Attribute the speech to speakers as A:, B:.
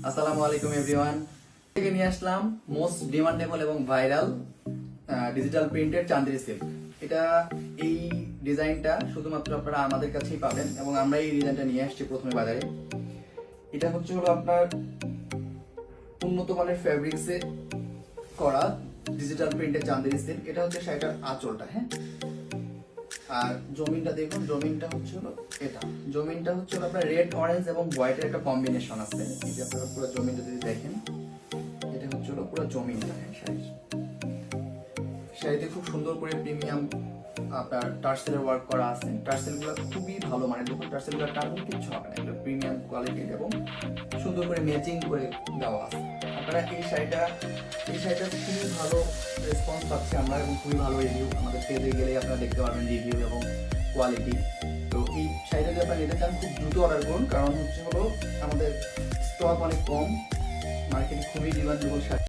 A: আসসালামু আলাইকুম এভরিওয়ান। থেকে নিয়ে আসলাম মোস্ট ডিমান্ডেবল এবং viral digital printed Chanderi silk. এটা এই ডিজাইনটা শুধুমাত্র আপনারা আমাদের কাছেই পাবেন এবং আমরা এই ডিজাইনটা নিয়ে আসছি প্রথমে বাজারে। এটা হচ্ছে হলো আপনার উন্নত মানের ফ্যাব্রিক্সে করা ডিজিটাল প্রিন্টেড চান্দেরি সিল্ক। এটা হচ্ছে শাড়িটার আঁচলটা, হ্যাঁ। আর জমিনটা দেখুন, জমিনটা হচ্ছে হলো এটা, জমিনটা হচ্ছে হলো আপনার রেড অরেঞ্জ এবং হোয়াইটের একটা কম্বিনেশন আছে। এই যে আপনারা পুরো জমিনটা যদি দেখেন, এটা হচ্ছে হলো পুরো জমিনটা, হ্যাঁ। শাড়িতে খুব সুন্দর করে প্রিমিয়াম আপনার টার্সেলের ওয়ার্ক করা আছে। টার্সেলগুলো খুবই ভালো মানের, দেখুন টার্সেলগুলো টার্সেল কিচ্ছু হবে না, এগুলো প্রিমিয়াম কোয়ালিটির এবং সুন্দর করে ম্যাচিং করে দেওয়া আছে। আপনারা এই শাড়িটা খুবই ভালো রেসপন্স পাচ্ছি আমরা এবং খুবই ভালো রিভিউ, আমাদের পেজে গেলে আপনারা দেখতে পারবেন রিভিউ এবং কোয়ালিটি। তো এই শাড়িটা যদি আপনারা নিতে চান খুব দ্রুত অর্ডার করুন, কারণ হচ্ছে হলো আমাদের স্টক অনেক কম, মার্কেটে খুবই ডিমান্ডেবল শাড়ি।